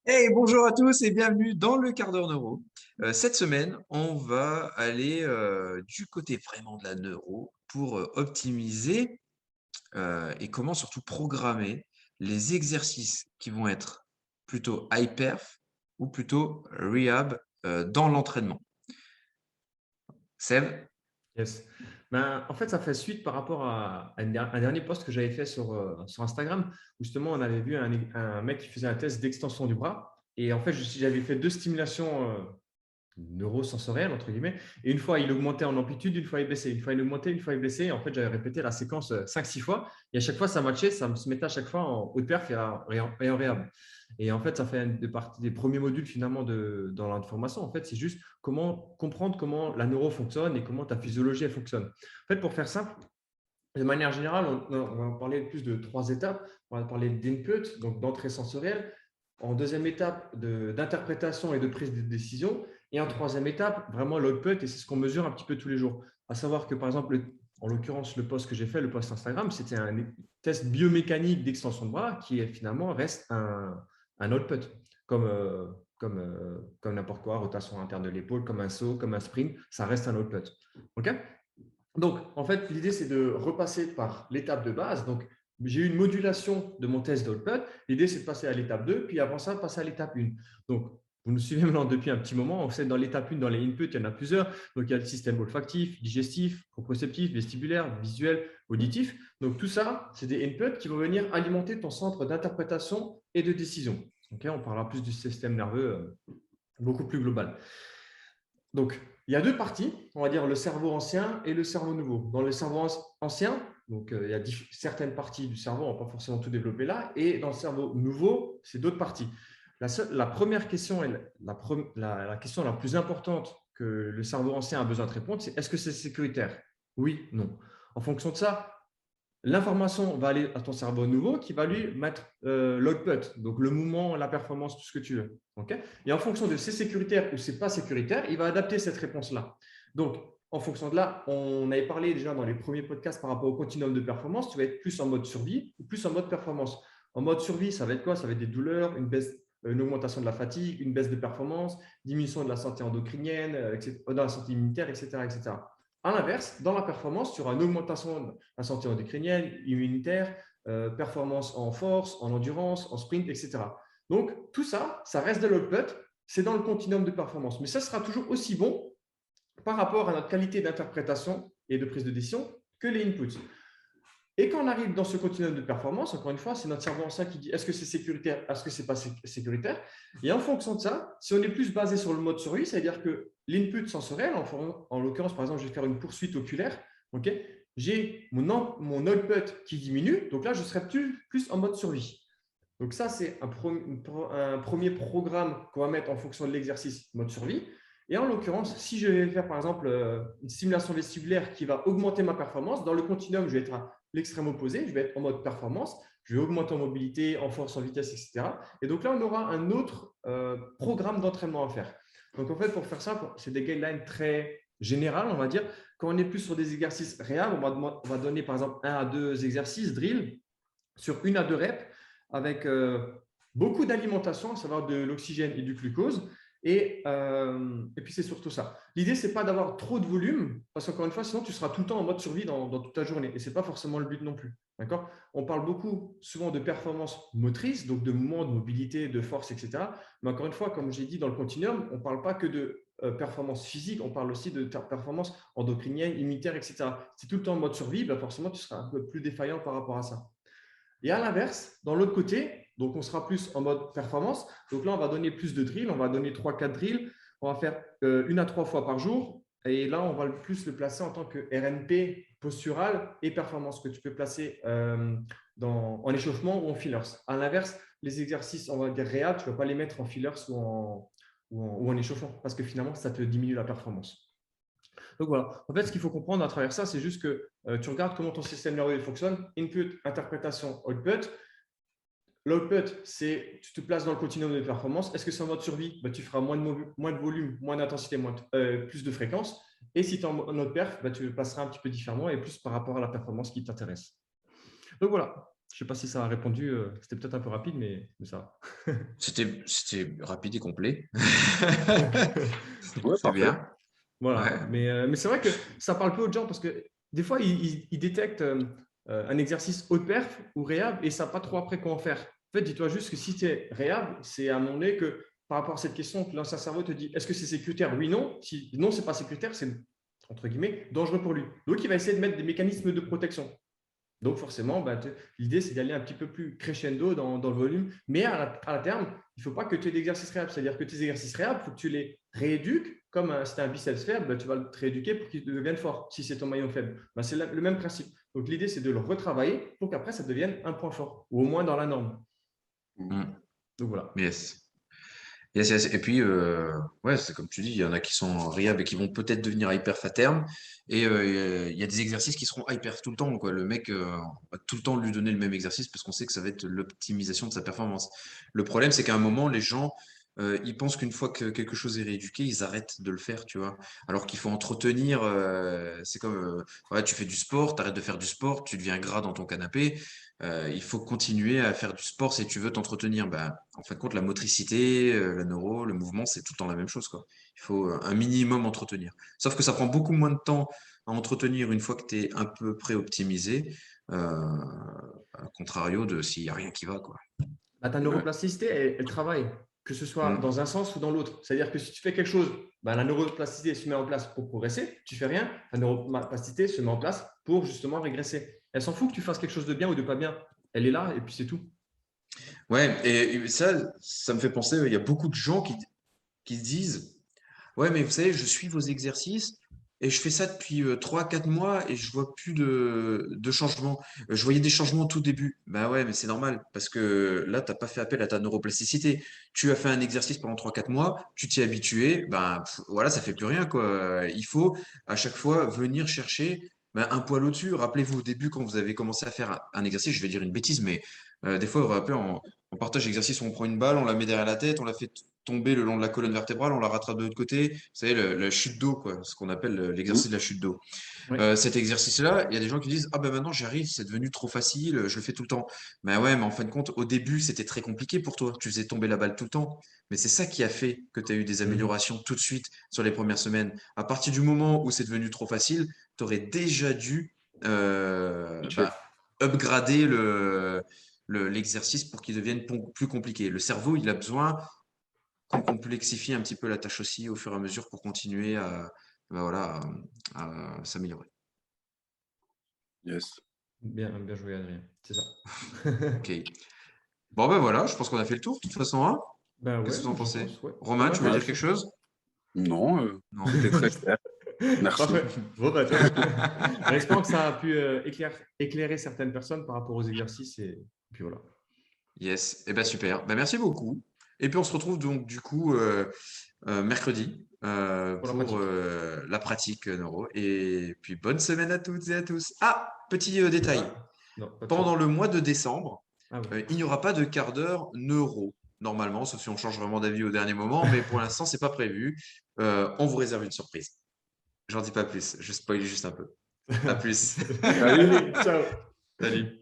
Hey, bonjour à tous et bienvenue dans le quart d'heure neuro. Cette semaine, on va aller du côté vraiment de la neuro pour optimiser et comment surtout programmer les exercices qui vont être plutôt high perf ou plutôt rehab dans l'entraînement. Seb? Yes. Ben, en fait, ça fait suite par rapport à un dernier post que j'avais fait sur Instagram, où justement, on avait vu un mec qui faisait un test d'extension du bras. Et en fait, j'avais fait deux stimulations neurosensorielles, entre guillemets. Et une fois, il augmentait en amplitude, une fois, il baissait. Une fois, il augmentait, une fois, il baissait. Et en fait, j'avais répété la séquence 5-6 fois. Et à chaque fois, ça matchait, ça me se mettait à chaque fois en haute perf et en réhab. Et en fait, ça fait une partie des premiers modules finalement dans l'information. En fait, c'est juste comment comprendre comment la neuro fonctionne et comment ta physiologie elle fonctionne. En fait, pour faire simple, de manière générale, on va parler plus de trois étapes. On va parler d'input, donc d'entrée sensorielle. En deuxième étape, d'interprétation et de prise de décision. Et en troisième étape, vraiment l'output, et c'est ce qu'on mesure un petit peu tous les jours. À savoir que, par exemple, en l'occurrence, le post que j'ai fait, le post Instagram, c'était un test biomécanique d'extension de bras qui finalement reste un output, comme, comme n'importe quoi, rotation interne de l'épaule, comme un saut, comme un sprint, ça reste un output. OK? Donc, en fait, l'idée, c'est de repasser par l'étape de base. Donc, j'ai eu une modulation de mon test d'output. L'idée, c'est de passer à l'étape 2, puis avant ça, passer à l'étape 1. Donc, vous nous suivez maintenant depuis un petit moment. On sait dans l'étape 1, dans les inputs, il y en a plusieurs. Donc, il y a le système olfactif, digestif, proprioceptif, vestibulaire, visuel, auditif. Donc, tout ça, c'est des inputs qui vont venir alimenter ton centre d'interprétation et de décision. Okay, on parlera plus du système nerveux beaucoup plus global. Donc, il y a deux parties, on va dire le cerveau ancien et le cerveau nouveau. Dans le cerveau ancien, donc, il y a certaines parties du cerveau, on ne va pas forcément tout développer là, et dans le cerveau nouveau, c'est d'autres parties. La première question, la question la plus importante que le cerveau ancien a besoin de répondre, c'est est-ce que c'est sécuritaire? Oui, non. En fonction de ça, l'information va aller à ton cerveau nouveau qui va lui mettre l'output, donc le mouvement, la performance, tout ce que tu veux. Okay, et en fonction de c'est sécuritaire ou c'est pas sécuritaire, il va adapter cette réponse-là. Donc, en fonction de là, on avait parlé déjà dans les premiers podcasts par rapport au continuum de performance, tu vas être plus en mode survie ou plus en mode performance. En mode survie, ça va être quoi? Ça va être des douleurs, une augmentation de la fatigue, une baisse de performance, diminution de la santé endocrinienne, de la santé immunitaire, etc., etc. À l'inverse, dans la performance, tu auras une augmentation de la santé endocrinienne, immunitaire, performance en force, en endurance, en sprint, etc. Donc, tout ça, ça reste de l'output, c'est dans le continuum de performance. Mais ça sera toujours aussi bon par rapport à notre qualité d'interprétation et de prise de décision que les inputs. Et quand on arrive dans ce continuum de performance, encore une fois, c'est notre cerveau ancien qui dit est-ce que c'est sécuritaire, est-ce que c'est pas sécuritaire. Et en fonction de ça, si on est plus basé sur le mode survie, c'est-à-dire que l'input sensoriel, en l'occurrence, par exemple, je vais faire une poursuite oculaire, okay, j'ai mon output qui diminue, donc là, je serai plus en mode survie. Donc ça, c'est un premier programme qu'on va mettre en fonction de l'exercice mode survie. Et en l'occurrence, si je vais faire par exemple une stimulation vestibulaire qui va augmenter ma performance, dans le continuum, je vais être à l'extrême opposé, je vais être en mode performance, je vais augmenter en mobilité, en force, en vitesse, etc. Et donc là, on aura un autre programme d'entraînement à faire. Donc en fait, pour faire ça, c'est des guidelines très générales, on va dire. Quand on est plus sur des exercices réels, on va donner par exemple 1 à 2 exercices, drill, sur 1 à 2 reps avec beaucoup d'alimentation, à savoir de l'oxygène et du glucose. Et puis, c'est surtout ça. L'idée, ce n'est pas d'avoir trop de volume, parce qu'encore une fois, sinon, tu seras tout le temps en mode survie dans toute ta journée. Et ce n'est pas forcément le but non plus. D'accord? On parle beaucoup, souvent, de performance motrice, donc de mouvement, de mobilité, de force, etc. Mais encore une fois, comme j'ai dit dans le continuum, on ne parle pas que de performance physique, on parle aussi de performance endocrinienne, immunitaire, etc. Si tu es tout le temps en mode survie, ben forcément, tu seras un peu plus défaillant par rapport à ça. Et à l'inverse, dans l'autre côté, donc on sera plus en mode performance. Donc là, on va donner plus de drills, on va donner 3-4 drills. On va faire 1 à 3 fois par jour. Et là, on va plus le placer en tant que RNP postural et performance que tu peux placer en échauffement ou en fillers. À l'inverse, les exercices, on va dire réel, tu ne vas pas les mettre en fillers ou en échauffement parce que finalement, ça te diminue la performance. Donc voilà, en fait, ce qu'il faut comprendre à travers ça, c'est juste que tu regardes comment ton système nerveux fonctionne, input, interprétation, output. L'output, c'est tu te places dans le continuum de performance. Est-ce que c'est en mode survie? Tu feras moins de volume, moins d'intensité, plus de fréquence. Et si tu es en mode perf, tu passeras un petit peu différemment et plus par rapport à la performance qui t'intéresse. Donc voilà. Je ne sais pas si ça a répondu. C'était peut-être un peu rapide, mais ça va. C'était rapide et complet. Ouais, C'est parfait. bien. Ouais. Voilà, mais c'est vrai que ça parle peu aux gens parce que des fois, ils détectent un exercice haute perf ou réhab et ne savent pas trop après quoi en faire. En fait, dis-toi juste que si tu es réhab, c'est à un moment donné que par rapport à cette question, l'ancien cerveau te dit est-ce que c'est sécuritaire? Oui, non. Si non, c'est pas sécuritaire, c'est entre guillemets dangereux pour lui. Donc, il va essayer de mettre des mécanismes de protection. Donc, forcément, l'idée, c'est d'aller un petit peu plus crescendo dans le volume. Mais à la terme, il ne faut pas que tu aies d'exercices réhab. C'est-à-dire que tes exercices réhab, il faut que tu les rééduques. Comme si tu as un biceps faible, tu vas le rééduquer pour qu'il devienne fort. Si c'est ton maillon faible, c'est le même principe. Donc, l'idée, c'est de le retravailler pour qu'après, ça devienne un point fort, ou au moins dans la norme. Mm. Donc, voilà. Yes. Yes, yes. Et puis, ouais, c'est comme tu dis, il y en a qui sont en rehab et qui vont peut-être devenir hyperf à terme. Et il y a des exercices qui seront hyperf tout le temps, quoi. Le mec, on va tout le temps lui donner le même exercice parce qu'on sait que ça va être l'optimisation de sa performance. Le problème, c'est qu'à un moment, les gens, ils pensent qu'une fois que quelque chose est rééduqué, ils arrêtent de le faire, tu vois. Alors qu'il faut entretenir, c'est comme, ouais, tu fais du sport, tu arrêtes de faire du sport, tu deviens gras dans ton canapé. Il faut continuer à faire du sport si tu veux t'entretenir. Ben, en fin de compte, la motricité, la neuro, le mouvement, c'est tout le temps la même chose, quoi. Il faut un minimum entretenir. Sauf que ça prend beaucoup moins de temps à entretenir une fois que tu es un peu pré-optimisé, à contrario de s'il n'y a rien qui va, quoi. Ta neuroplasticité, elle travaille, que ce soit Mm. dans un sens ou dans l'autre. C'est-à-dire que si tu fais quelque chose, la neuroplasticité se met en place pour progresser. Tu fais rien, la neuroplasticité se met en place pour justement régresser. Elle s'en fout que tu fasses quelque chose de bien ou de pas bien. Elle est là et puis c'est tout. Ouais, et ça me fait penser, il y a beaucoup de gens qui se disent, ouais, mais vous savez, je suis vos exercices et je fais ça depuis 3-4 mois et je vois plus de changement. Je voyais des changements au tout début. Bah ouais, mais c'est normal parce que là, t'as pas fait appel à ta neuroplasticité. Tu as fait un exercice pendant 3-4 mois, tu t'y es habitué, voilà, ça fait plus rien, quoi. Il faut à chaque fois venir chercher un poil au-dessus. Rappelez-vous au début, quand vous avez commencé à faire un exercice, je vais dire une bêtise, mais des fois, vous vous rappelez, on partage l'exercice où on prend une balle, on la met derrière la tête, on la fait tomber le long de la colonne vertébrale, on la rattrape de l'autre côté. Vous savez, la chute d'eau, quoi, ce qu'on appelle l'exercice de la chute d'eau. Oui. Cet exercice-là, il y a des gens qui disent ah ben maintenant j'y arrive, c'est devenu trop facile, je le fais tout le temps. Ben ouais, mais en fin de compte, au début, c'était très compliqué pour toi. Tu faisais tomber la balle tout le temps. Mais c'est ça qui a fait que tu as eu des améliorations tout de suite sur les premières semaines. À partir du moment où c'est devenu trop facile, tu aurais déjà dû upgrader l'exercice pour qu'il devienne plus compliqué. Le cerveau, il a besoin qu'on complexifie un petit peu la tâche aussi au fur et à mesure pour continuer voilà, à s'améliorer. Yes. Bien joué, Adrien. C'est ça. Ok. Bon, ben voilà, je pense qu'on a fait le tour de toute façon, hein. Qu'est-ce Ouais, que vous en je pensez? pense, ouais. Romain, tu veux Ouais, dire quelque chose? Non, Non. c'était très clair. Merci. Parfait. Bon, top. J'espère que ça a pu éclairer certaines personnes par rapport aux exercices et puis voilà. Yes. Eh ben super. Ben, merci beaucoup. Et puis on se retrouve donc du coup mercredi pour la pratique neuro. Et puis bonne semaine à toutes et à tous. Ah, petit détail. Non, pas de Pendant souci. le mois de décembre, Ah oui. il n'y aura pas de quart d'heure neuro. Normalement, sauf si on change vraiment d'avis au dernier moment, mais pour l'instant, c'est pas prévu. On vous réserve une surprise. J'en dis pas plus, je spoil juste un peu. À plus. Salut. Allez, ciao. Salut.